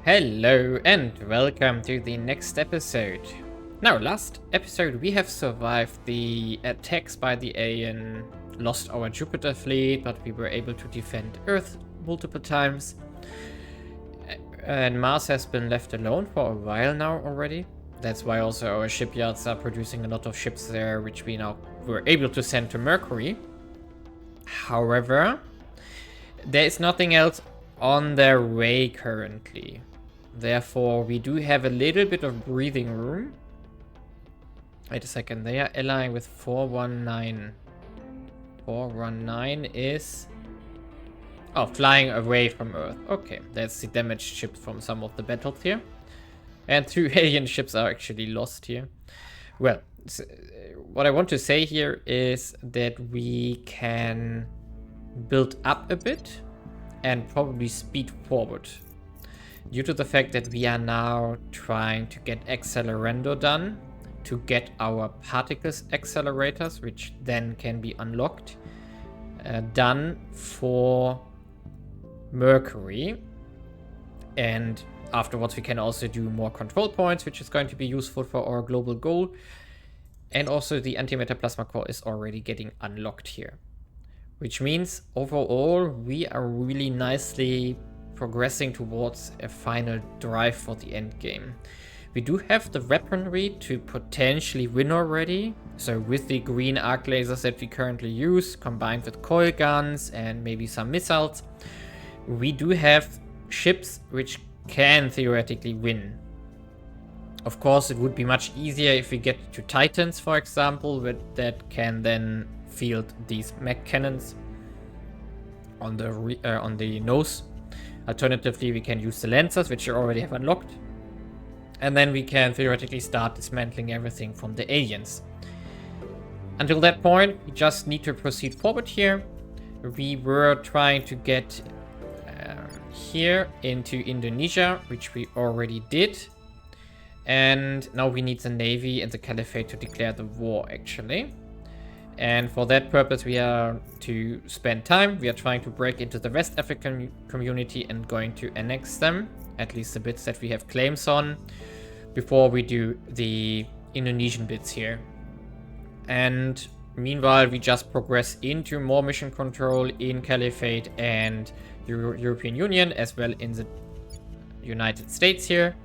Hello and welcome to the next episode. Now, last episode we have survived the attacks by the alien, lost our Jupiter fleet, but we were able to defend Earth multiple times. And Mars has been left alone for a while now already. That's why also our shipyards are producing a lot of ships there, which we now were able to send to Mercury. However, there is nothing else on their way currently. Therefore, we do have a little bit of breathing room. Wait a second, they are allying with 419. 419 is... oh, flying away from Earth. Okay, that's the damaged ships from some of the battles here. And 2 alien ships are actually lost here. Well, what I want to say here is that we can build up a bit and probably speed forward. Due to the fact that we are now trying to get Accelerando done to get our particles accelerators, which then can be unlocked, done for Mercury. And afterwards we can also do more control points, which is going to be useful for our global goal. And also the Antimatter plasma core is already getting unlocked here. Which means overall we are really nicely progressing towards a final drive for the end game. We do have the weaponry to potentially win already. So with the green arc lasers that we currently use, combined with coil guns and maybe some missiles, we do have ships which can theoretically win. Of course, it would be much easier if we get to Titans, for example, that can then field these mech cannons on the nose. Alternatively, we can use the Lancers, which you already have unlocked. And then we can theoretically start dismantling everything from the aliens. Until that point, we just need to proceed forward here. We were trying to get here into Indonesia, which we already did. And now we need the Navy and the Caliphate to declare the war, actually. And for that purpose, we are to spend time. We are trying to break into the West African community and going to annex them, at least the bits that we have claims on, before we do the Indonesian bits here. And meanwhile, we just progress into more mission control in Caliphate and European Union, as well in the United States here.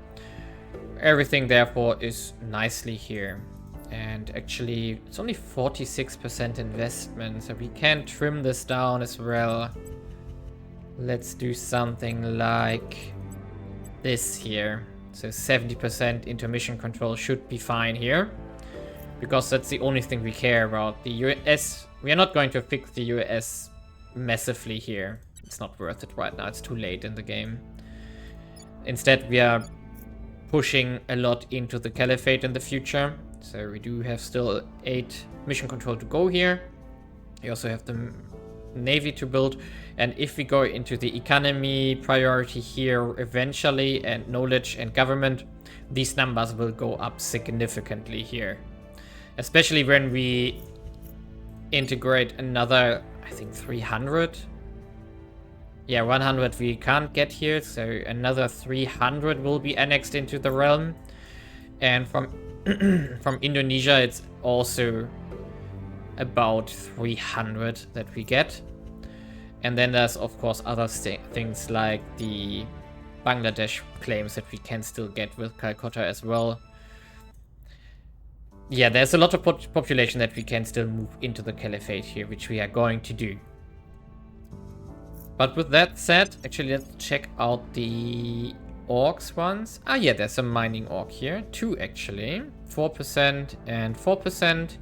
Everything, therefore, is nicely here. And actually, it's only 46% investment, so we can trim this down as well. Let's do something like this here. So 70% into mission control should be fine here, because that's the only thing we care about. The US, we are not going to fix the US massively here. It's not worth it right now, it's too late in the game. Instead, we are pushing a lot into the Caliphate in the future. So we do have still 8 mission control to go here. We also have the Navy to build. And if we go into the economy priority here eventually, and knowledge and government, these numbers will go up significantly here. Especially when we integrate another, I think 300. Yeah, 100 we can't get here, so another 300 will be annexed into the realm. And from Indonesia, it's also about 300 that we get. And then there's, of course, other things like the Bangladesh claims that we can still get with Calcutta as well. Yeah, there's a lot of population that we can still move into the Caliphate here, which we are going to do. But with that said, actually, let's check out the orcs ones. Ah, yeah, there's a mining orc here. 2 actually. 4% and 4%.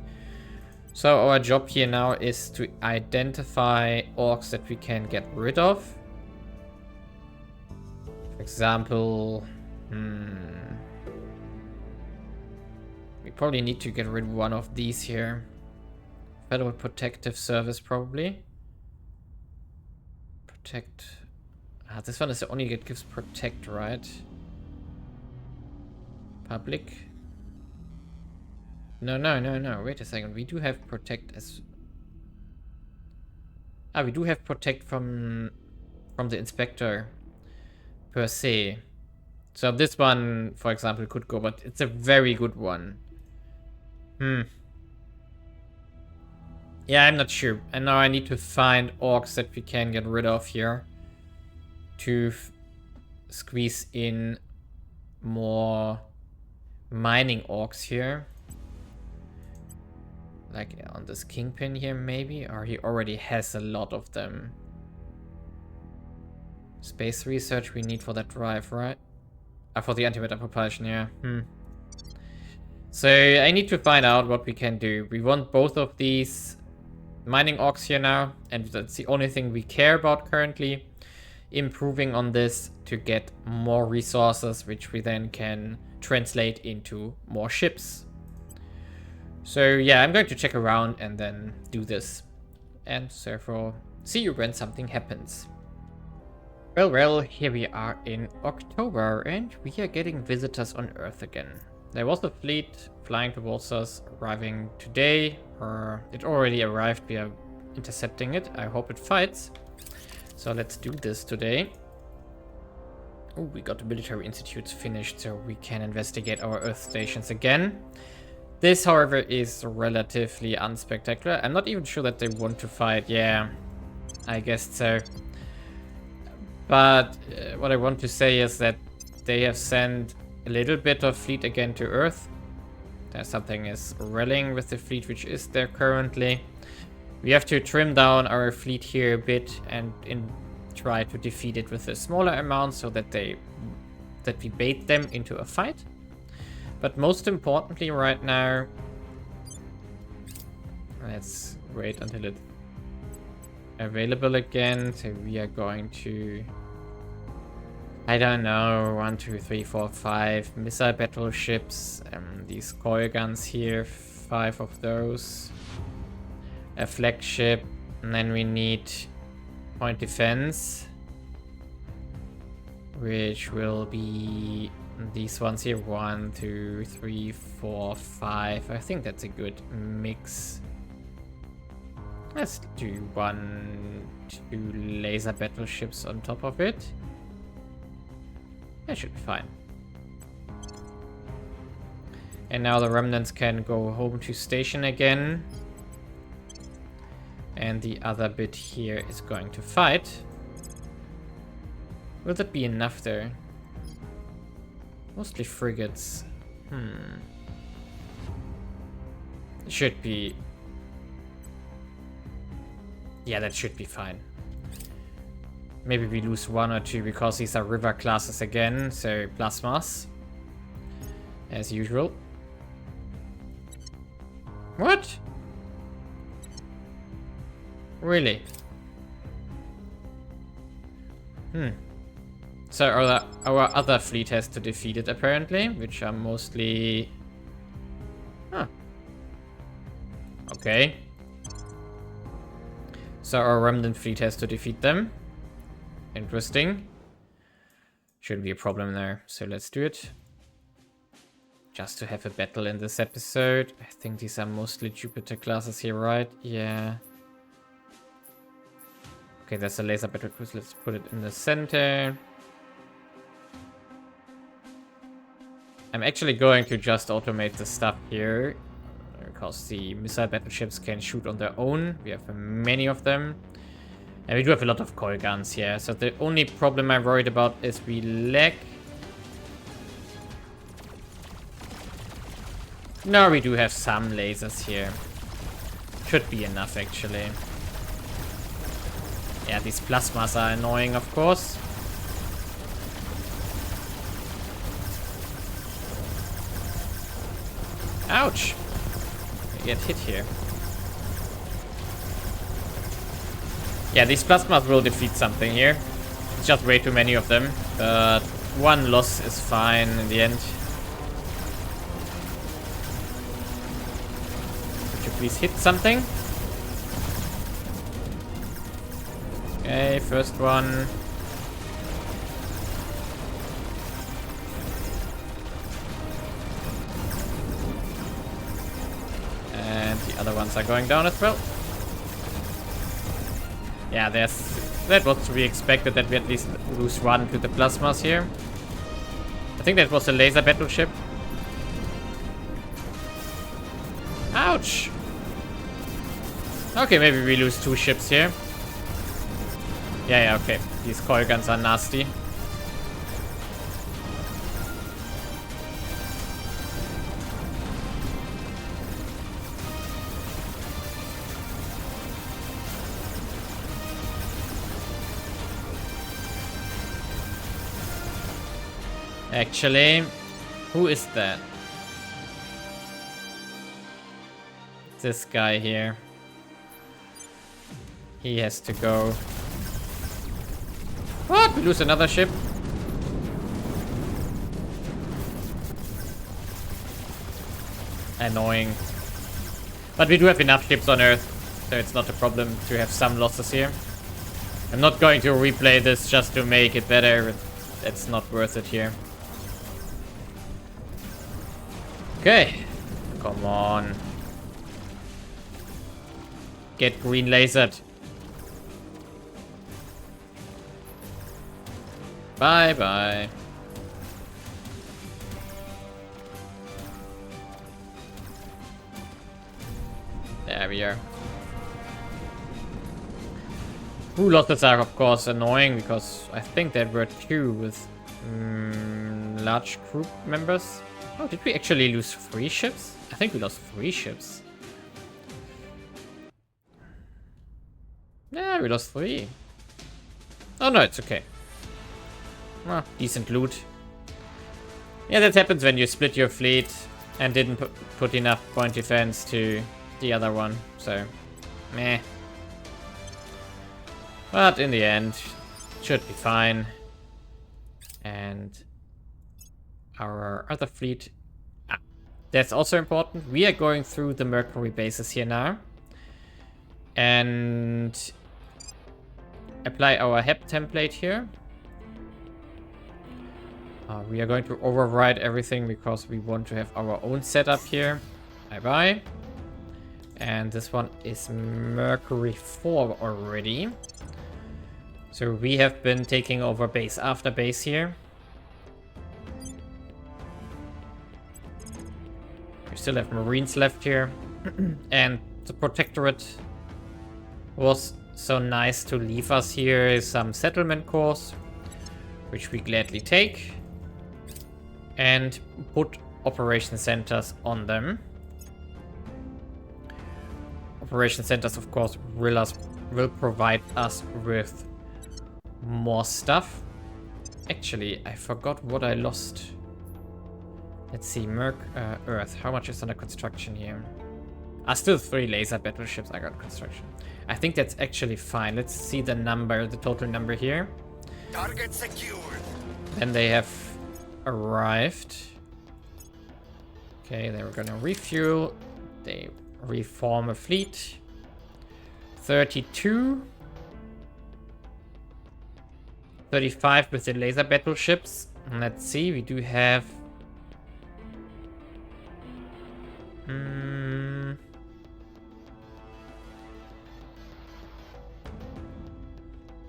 So our job here now is to identify orcs that we can get rid of. For example, we probably need to get rid of one of these here. Federal Protective Service, probably. Protect. Ah, this one is the only that gives protect, right? Public. No. Wait a second. We do have protect as... Ah, we do have protect from the inspector per se. So this one, for example, could go, but it's a very good one. Yeah, I'm not sure. And now I need to find orcs that we can get rid of here to squeeze in more mining orcs here. Like on this kingpin here, maybe? Or he already has a lot of them. Space research we need for that drive, right? For the antimatter propulsion, yeah. So I need to find out what we can do. We want both of these mining orcs here now, and that's the only thing we care about currently. Improving on this to get more resources, which we then can translate into more ships. So yeah, I'm going to check around and then do this. And therefore, see you when something happens. Well, here we are in October, and we are getting visitors on Earth again. There was a fleet flying towards us, arriving today, or it already arrived, we are intercepting it. I hope it fights. So let's do this today. Oh, we got the military institutes finished, so we can investigate our Earth stations again. This, however, is relatively unspectacular. I'm not even sure that they want to fight. Yeah, I guess so. But what I want to say is that they have sent a little bit of fleet again to Earth. There's something is rallying with the fleet which is there currently. We have to trim down our fleet here a bit and try to defeat it with a smaller amount so that we bait them into a fight. But most importantly right now, let's wait until it's available again. So we are going to, I don't know, 1, 2, 3, 4, 5 missile battleships. These coil guns here, 5 of those. A flagship, and then we need point defense, which will be these ones here. 1, 2, 3, 4, 5. I think that's a good mix. Let's do 1, 2 laser battleships on top of it. That should be fine. And now the remnants can go home to station again. And the other bit here is going to fight. Will that be enough there? Mostly frigates. It should be. Yeah, that should be fine. Maybe we lose 1 or 2 because these are river classes again, so plasmas. As usual. What? Really? So our other fleet has to defeat it apparently, which are mostly... Huh. Okay. So our remnant fleet has to defeat them. Interesting. Shouldn't be a problem there, so let's do it. Just to have a battle in this episode. I think these are mostly Jupiter classes here, right? Yeah. Okay, there's a laser battle cruise. Let's put it in the center. I'm actually going to just automate the stuff here, because the missile battleships can shoot on their own. We have many of them. And we do have a lot of coil guns here. So the only problem I'm worried about is we lack... No, we do have some lasers here. Should be enough, actually. Yeah, these plasmas are annoying, of course. Ouch! I get hit here. Yeah, these plasmas will defeat something here. It's just way too many of them. But 1 loss is fine in the end. Could you please hit something? Okay, first one. And the other ones are going down as well. Yeah, that was to be expected, that we at least lose 1 to the plasmas here. I think that was a laser battleship. Ouch! Okay, maybe we lose 2 ships here. Yeah, okay. These coil guns are nasty. Actually, who is that? This guy here. He has to go. What? We lose another ship? Annoying. But we do have enough ships on Earth, so it's not a problem to have some losses here. I'm not going to replay this just to make it better. It's not worth it here. Okay. Come on. Get green lasered. Bye bye. There we are. Losses are of course annoying because I think there were 2 with large group members. Oh, did we actually lose 3 ships? I think we lost 3 ships. Yeah, we lost 3. Oh no, it's okay. Well, decent loot. Yeah, that happens when you split your fleet and didn't put enough point defense to the other one, so meh. But in the end, should be fine. And our other fleet, that's also important. We are going through the Mercury bases here now. And apply our HEP template here. We are going to override everything because we want to have our own setup here. Bye-bye. And this one is Mercury 4 already. So we have been taking over base after base here. We still have Marines left here. And the Protectorate was so nice to leave us here some settlement cores, which we gladly take. And put operation centers on them. Operation centers, of course, will provide us with more stuff. Actually, I forgot what I lost. Let's see, Earth. How much is under construction here? Still 3 laser battleships I got construction. I think that's actually fine. Let's see the number, the total number here. Target secured. Then they have arrived. Okay, they were gonna refuel. They reform a fleet. 32. 35 with the laser battleships. Let's see, we do have...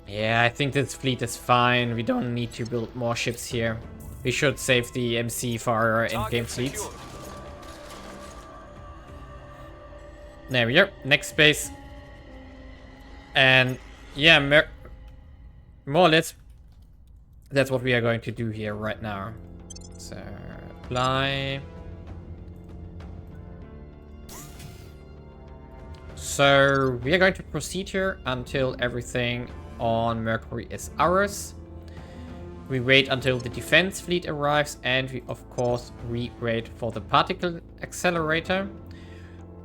Yeah, I think this fleet is fine. We don't need to build more ships here. We should save the MC for our endgame fleets. There we are. Next base. And yeah, more or less, that's what we are going to do here right now. So, apply. So, we are going to proceed here until everything on Mercury is ours. We wait until the defense fleet arrives, and we of course wait for the particle accelerator.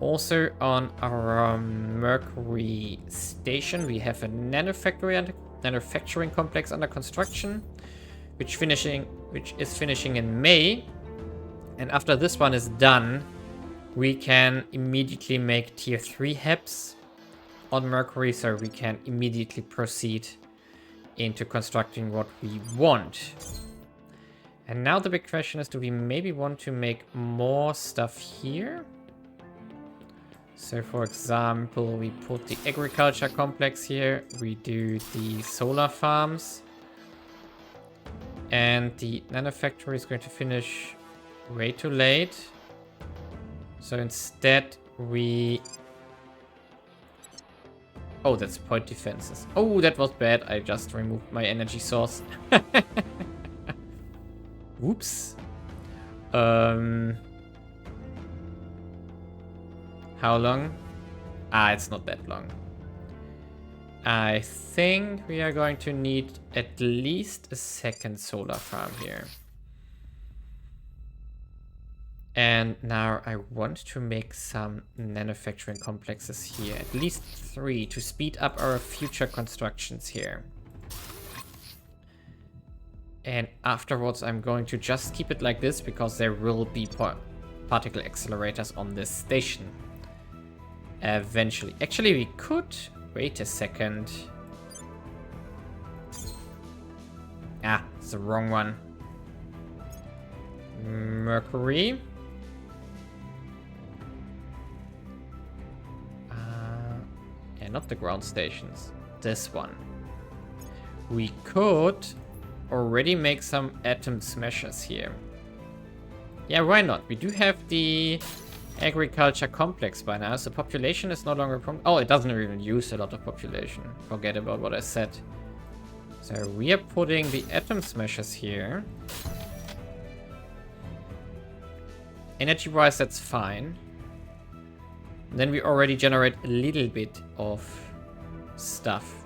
Also on our Mercury station we have a manufacturing complex under construction, which is finishing in May. And after this one is done, we can immediately make tier 3 HEPs on Mercury, so we can immediately proceed into constructing what we want. And now the big question is, do we maybe want to make more stuff here? So for example, we put the agriculture complex here, we do the solar farms. And the nanofactory is going to finish way too late. So instead we... Oh, that's point defenses. Oh, that was bad. I just removed my energy source. Whoops. How long? Ah, it's not that long. I think we are going to need at least a second solar farm here. And now I want to make some manufacturing complexes here. At least 3 to speed up our future constructions here. And afterwards I'm going to just keep it like this because there will be particle accelerators on this station. Eventually. Actually, we could... Wait a second. Ah, it's the wrong one. Mercury. Yeah, not the ground stations. This one. We could already make some atom smashers here. Yeah, why not? We do have the agriculture complex by now, so population is no longer a problem. Oh, it doesn't even use a lot of population. Forget about what I said. So we are putting the atom smashers here. Energy-wise, that's fine. Then we already generate a little bit of stuff.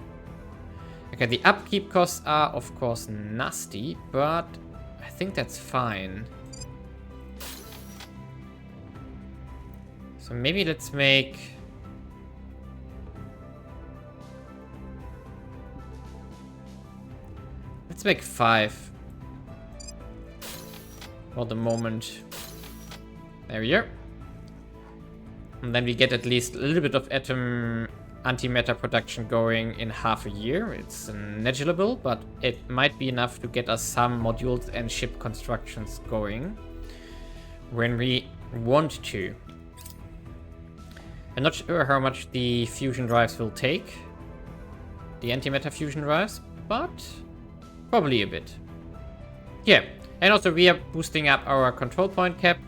Okay, the upkeep costs are, of course, nasty, but I think that's fine. So maybe let's make... Let's make 5. For the moment. There we are. And then we get at least a little bit of atom antimatter production going in half a year. It's negligible, but it might be enough to get us some modules and ship constructions going when we want to. I'm not sure how much the fusion drives will take, the antimatter fusion drives, but probably a bit. Yeah, and also we are boosting up our control point cap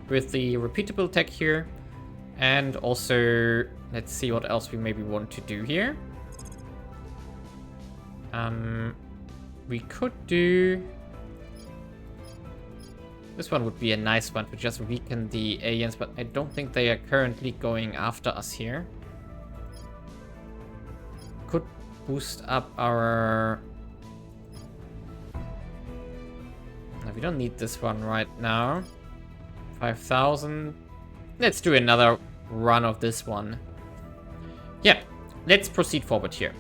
with the repeatable tech here. And also, let's see what else we maybe want to do here. We could do... This one would be a nice one to just weaken the aliens, but I don't think they are currently going after us here. Could boost up our... No, we don't need this one right now. 5,000. Let's do another run of this one. Yeah, let's proceed forward here.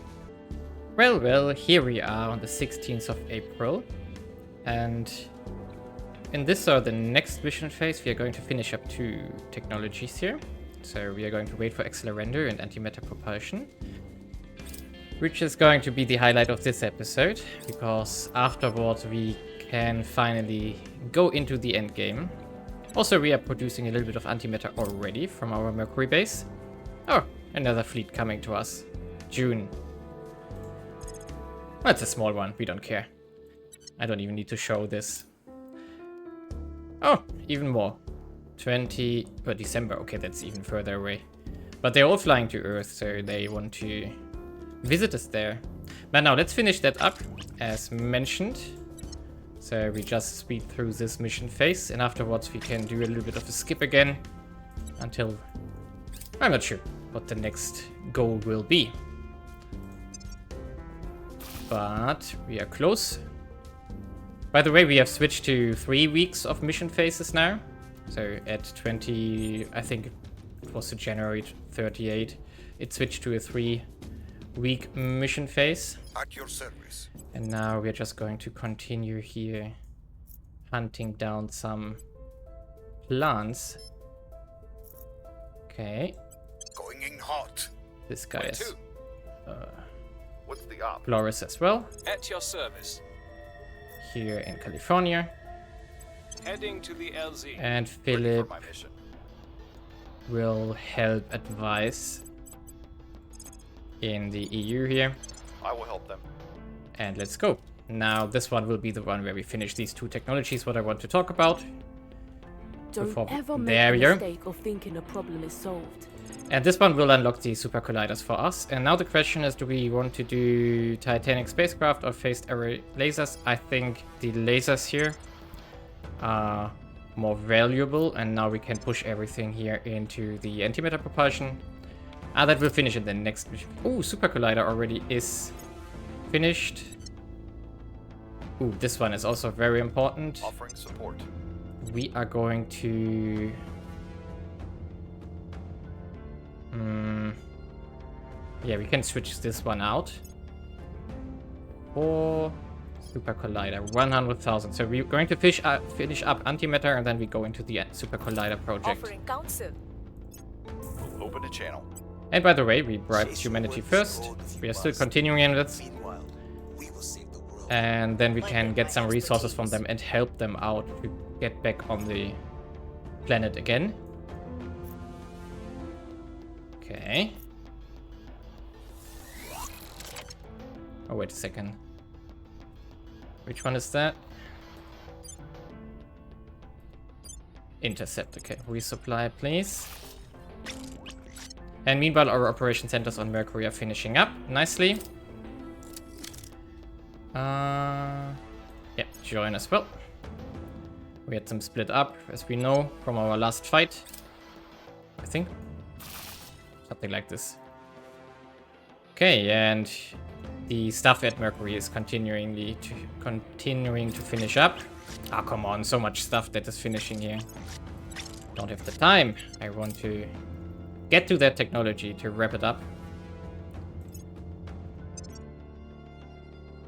Well, here we are on the 16th of April. And in this or the next mission phase, we are going to finish up 2 technologies here. So we are going to wait for accelerando and antimatter propulsion, which is going to be the highlight of this episode, because afterwards we can finally go into the end game. Also, we are producing a little bit of antimatter already from our Mercury base. Oh, another fleet coming to us. June. Well, it's a small one. We don't care. I don't even need to show this. Oh, even more. December. Okay, that's even further away. But they're all flying to Earth, so they want to visit us there. But now, let's finish that up, as mentioned. So we just speed through this mission phase, and afterwards we can do a little bit of a skip again until I'm not sure what the next goal will be. But we are close. By the way, we have switched to 3 weeks of mission phases now. So at 20, I think it was January 38, it switched to a 3-week mission phase. At your service. And now we're just going to continue here hunting down some plants. Okay. Going in hot. This guy is What's the op? Flores as well. At your service. Here in California. Heading to the LZ. And Ready for Philip my mission. will help advise in the EU here. I will help them. And let's go. Now this one will be the one where we finish these two technologies, what I want to talk about. Don't ever make There the we go. mistake of thinking a problem is solved. And this one will unlock the super colliders for us. And now the question is, do we want to do Titanic spacecraft or phased array lasers? I think the lasers here are more valuable, and now we can push everything here into the antimatter propulsion. That will finish in the next mission. Oh, super collider already is finished. Ooh, this one is also very important. Offering support. We are going to... yeah, we can switch this one out. For super collider, 100,000. So we're going to finish up antimatter, and then we go into the super collider project. Offering counsel. We'll open a channel. And by the way, we bribed humanity first. We are still continuing in this. And then we can get some resources from them and help them out to get back on the planet again. Okay. Oh, wait a second. Which one is that? Intercept. Okay, resupply, please. And meanwhile, our operation centers on Mercury are finishing up nicely. Yeah, join as well. We had some split up, as we know from our last fight. I think. Something like this. Okay, and the stuff at Mercury is continuing to finish up. Ah, come on, so much stuff that is finishing here. Don't have the time. I want to get to that technology to wrap it up.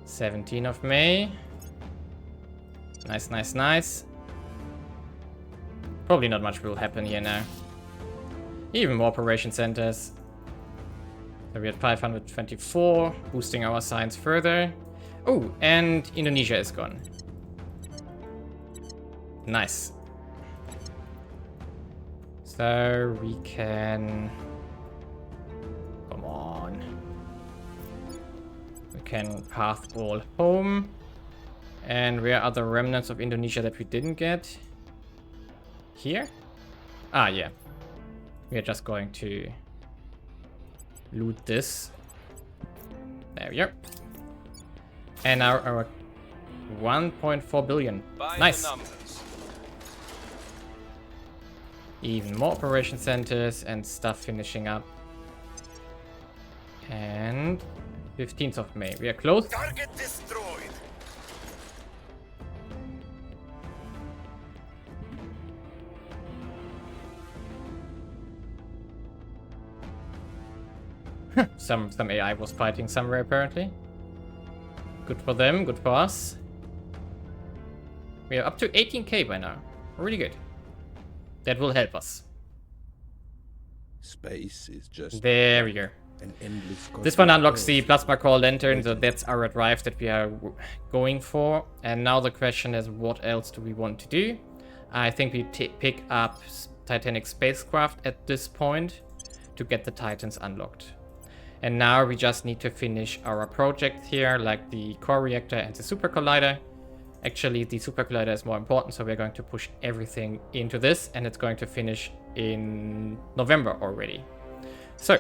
17th of May. Nice, nice, nice. Probably not much will happen here now. Even more operation centers. So we're at 524, boosting our science further. Oh, and Indonesia is gone. Nice. So we can... Come on. We can path all home. And where are the remnants of Indonesia that we didn't get? Here? Ah, yeah. We are just going to loot this. There we are. And now our 1.4 billion. By Nice. the numbers. Even more operation centers and stuff finishing up. And 15th of May. We are close. Target destroyed. Some AI was fighting somewhere apparently. Good for them, good for us. We are up to 18k by now. Really good. That will help us. Space is just There we go. an endless. This one unlocks the plasma core lantern, so that's our drive that we are going for. And now the question is, what else do we want to do? I think we pick up Titanic spacecraft at this point to get the Titans unlocked. And now we just need to finish our project here, like the core reactor and the super collider. Actually, the super collider is more important, so we're going to push everything into this, and it's going to finish in November already. So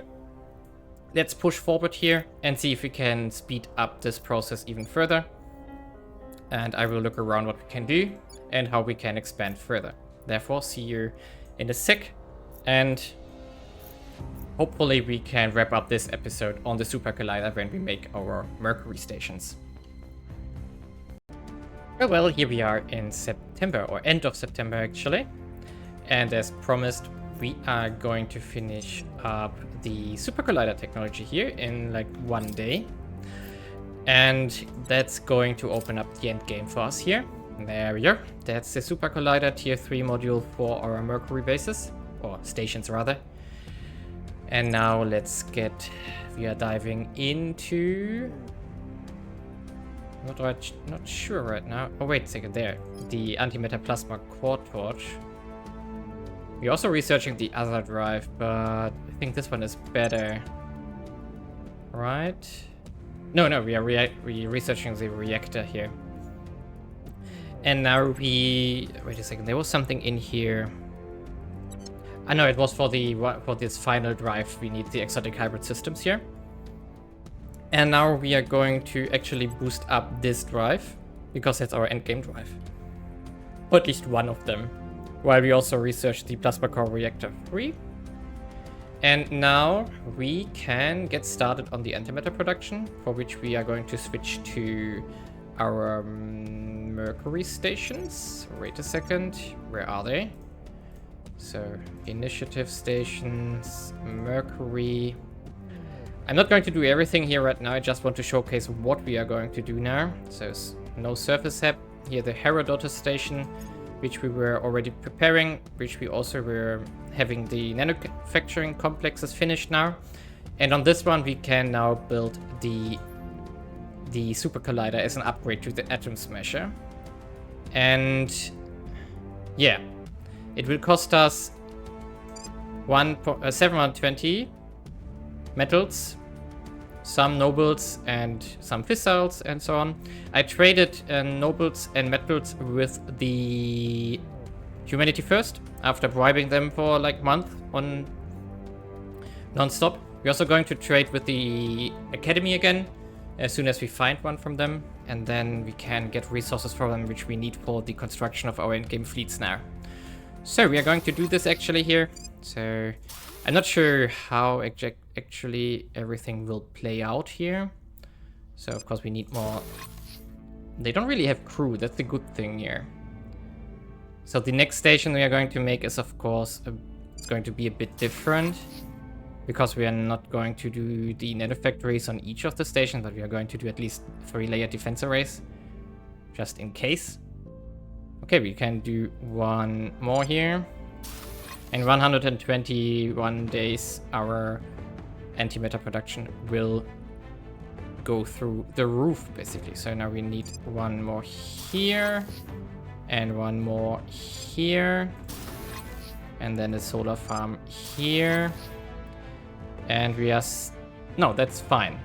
let's push forward here and see if we can speed up this process even further. And I will look around what we can do and how we can expand further. Therefore, see you in a sec, and hopefully we can wrap up this episode on the super collider when we make our Mercury stations. Well, here we are in September, or end of September actually. And as promised, we are going to finish up the super collider technology here in like 1 day. And that's going to open up the end game for us here. There we are. That's the super collider tier 3 module for our Mercury bases, or stations rather. And now we are diving into... not sure right now. Oh, wait a second, there. The Antimatter Plasma Core Torch. We're also researching the other drive, but I think this one is better. Right? No, we are researching the reactor here. And now wait a second, there was something in here. I know it was for this final drive. We need the exotic hybrid systems here. And now we are going to actually boost up this drive, because that's our endgame drive. Or at least one of them. While we also research the plasma core reactor 3. And now we can get started on the antimatter production, for which we are going to switch to our Mercury stations. Wait a second, where are they? So, initiative stations, Mercury. I'm not going to do everything here right now, I just want to showcase what we are going to do now. So, no surface HEP. Here the Herodotus station, which we were already preparing, which we also were having the manufacturing complexes finished now. And on this one we can now build the super collider as an upgrade to the atom smasher. And yeah, it will cost us 720 metals, some nobles and some fissiles and so on. I traded nobles and metals with the Humanity First after bribing them for like a month on non-stop. We're also going to trade with the Academy again as soon as we find one from them, and then we can get resources from them which we need for the construction of our endgame fleets now. So we are going to do this actually here. So I'm not sure how actually everything will play out here. So of course we need more. They don't really have crew, that's the good thing here. So the next station we are going to make is of course it's going to be a bit different, because we are not going to do the nanofactories on each of the stations, but we are going to do at least 3-layer defense arrays, just in case. Okay, we can do one more here. In 121 days, our antimatter production will go through the roof, basically. So now we need one more here, and one more here, and then a solar farm here. And we are... no, that's fine.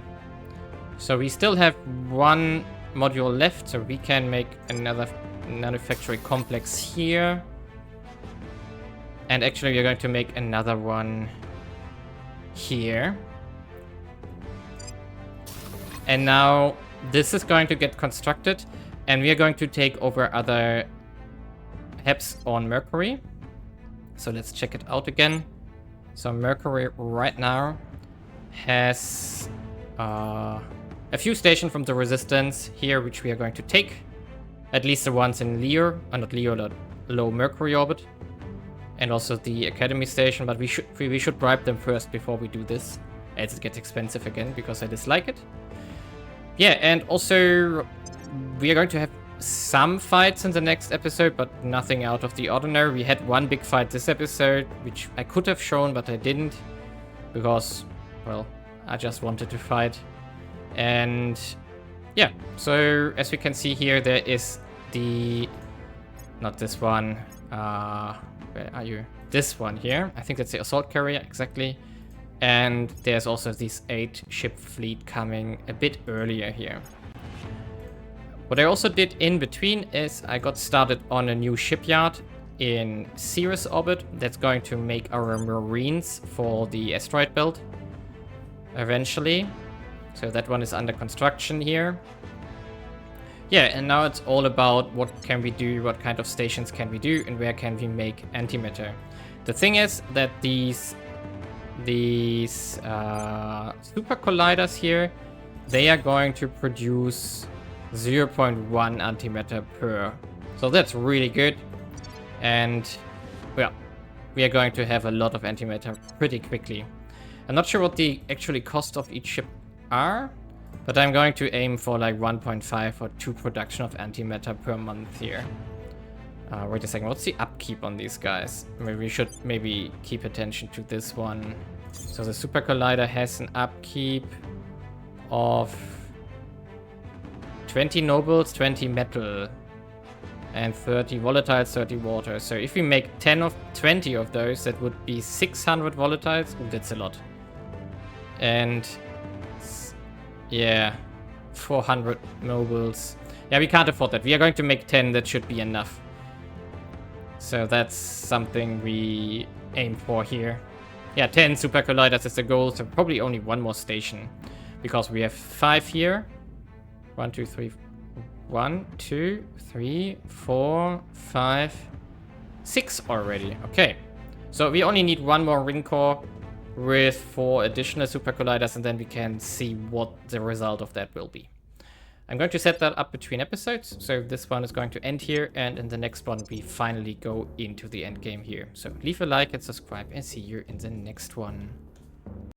So we still have one module left, so we can make another manufacturing complex here. And actually we're going to make another one here. And now this is going to get constructed, and we are going to take over other HEPs on Mercury. So let's check it out again. So Mercury right now has a few stations from the Resistance here, which we are going to take. At least the ones in Leo, not Leo, low Mercury orbit. And also the Academy station, but we should bribe them first before we do this, as it gets expensive again, because I dislike it. Yeah, and also we are going to have some fights in the next episode, but nothing out of the ordinary. We had one big fight this episode, which I could have shown, but I didn't, because, well, I just wanted to fight. And yeah, so as we can see here, there is the... not this one. Where are you? This one here. I think that's the assault carrier, exactly. And there's also this 8-ship fleet coming a bit earlier here. What I also did in between is I got started on a new shipyard in Ceres orbit that's going to make our marines for the asteroid belt eventually. So that one is under construction here. Yeah, and now it's all about what can we do, what kind of stations can we do, and where can we make antimatter. The thing is that these super colliders here, they are going to produce 0.1 antimatter per. So that's really good. And well, we are going to have a lot of antimatter pretty quickly. I'm not sure what the actually cost of each ship are, but I'm going to aim for like 1.5 or 2 production of antimatter per month here. Wait a second, what's the upkeep on these guys? Maybe we should keep attention to this one. So the super collider has an upkeep of 20 nobles, 20 metal, and 30 volatiles, 30 water. So if we make 20 of those, that would be 600 volatiles. Ooh, that's a lot. And yeah, 400 nobles. Yeah, we can't afford that. We are going to make 10. That should be enough. So that's something we aim for here. Yeah, 10 super colliders is the goal. So probably only one more station. Because we have 5 here. 1, 2, 3. 1, 2, 3, 4, 5, 6 already. Okay. So we only need one more ring core with 4 additional super colliders, and then we can see what the result of that will be. I'm going to set that up between episodes. So this one is going to end here, and in the next one we finally go into the end game here. So leave a like and subscribe, and see you in the next one.